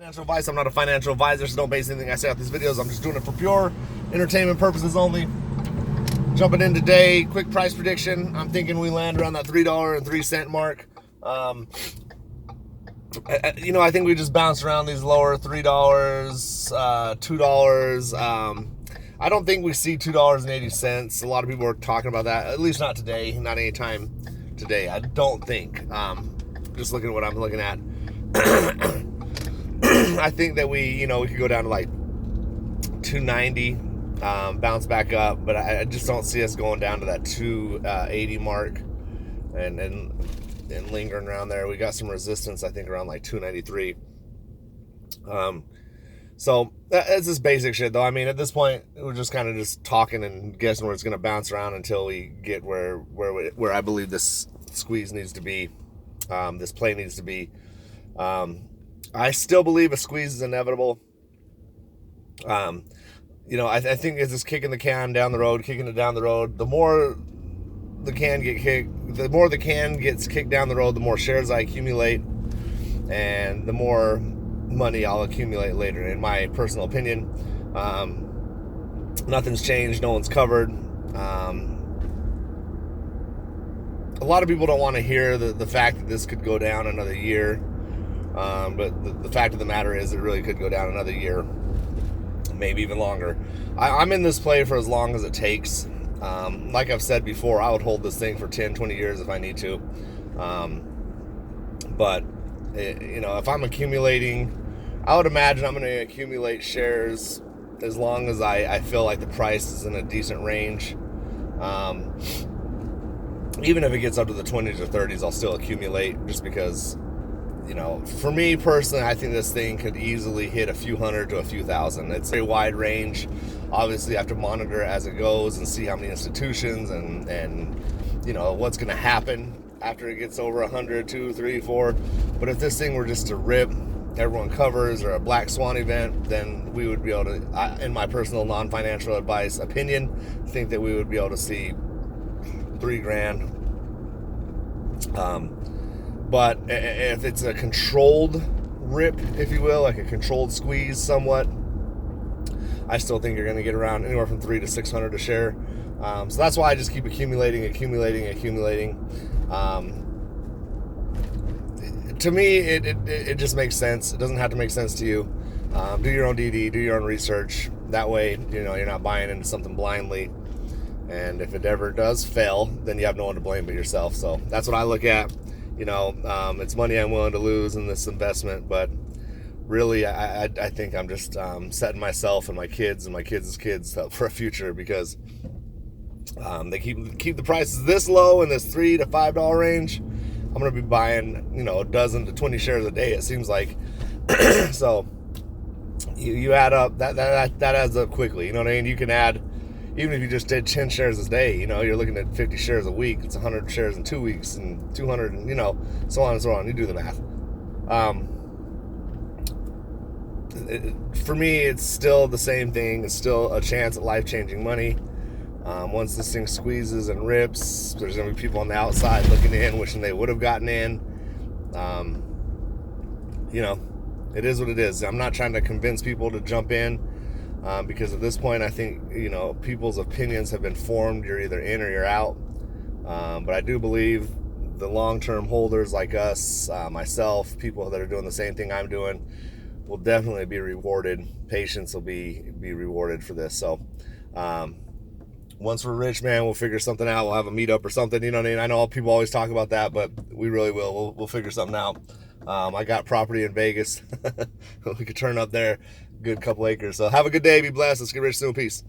Financial advice. I'm not a financial advisor, so don't base anything I say off these videos. I'm just doing it for pure entertainment purposes only. Jumping in today, quick price prediction. I'm thinking we land around that $3.03 mark. I think we just bounce around these lower $3, $2. I don't think we see $2.80. A lot of people are talking about that. At least not today, not anytime today. I don't think. Just looking at what I'm looking at. I think that we could go down to like 290, bounce back up, but I just don't see us going down to that 280 mark and lingering around there. We got some resistance, I think, around like 293. So that's just basic shit, though. I mean, at this point, we're just kind of just talking and guessing where it's going to bounce around until we get where I believe this squeeze needs to be, this play needs to be. I still believe a squeeze is inevitable. I think it's just kicking the can down the road, The more the can gets kicked down the road, the more shares I accumulate, and the more money I'll accumulate later. In my personal opinion, nothing's changed. No one's covered. A lot of people don't want to hear the fact that this could go down another year. But the fact of the matter is it really could go down another year, maybe even longer. I'm in this play for as long as it takes. Like I've said before, I would hold this thing for 10, 20 years if I need to. If I'm accumulating, I would imagine I'm going to accumulate shares as long as I feel like the price is in a decent range. Even if it gets up to the 20s or 30s, I'll still accumulate, just because, for me personally, I think this thing could easily hit a few hundred to a few thousand. It's a wide range. Obviously, I have to monitor it as it goes and see how many institutions and what's going to happen after it gets over 100, 2, 3, 4. But if this thing were just to rip, everyone covers, or a black swan event, then we would be able to, in my personal non-financial advice opinion, think that we would be able to see $3,000. But if it's a controlled rip, if you will, like a controlled squeeze somewhat, I still think you're going to get around anywhere from $300 to $600 a share. So that's why I just keep accumulating. To me, it just makes sense. It doesn't have to make sense to you. Do your own DD, do your own research. That way, you're not buying into something blindly. And if it ever does fail, then you have no one to blame but yourself. So that's what I look at. It's money I'm willing to lose in this investment, but really, I think I'm just setting myself and my kids and my kids' kids up for a future, because they keep the prices this low in this $3 to $5 range. I'm going to be buying, a dozen to 20 shares a day, it seems like. So you add up, that adds up quickly. You know what I mean? You can add, even if you just did 10 shares a day, you're looking at 50 shares a week. It's 100 shares in 2 weeks, and 200, and so on and so on. You do the math. For me, it's still the same thing. It's still a chance at life-changing money. Once this thing squeezes and rips, there's going to be people on the outside looking in, wishing they would have gotten in. It is what it is. I'm not trying to convince people to jump in, because at this point, I think, people's opinions have been formed. You're either in or you're out. But I do believe the long-term holders like us, myself, people that are doing the same thing I'm doing, will definitely be rewarded. Patience will be rewarded for this. So, once we're rich, man, we'll figure something out. We'll have a meetup or something. You know what I mean? I know people always talk about that, but we really will. We'll figure something out. I got property in Vegas. We could turn up there, good couple acres. So have a good day. Be blessed. Let's get rich soon. Peace.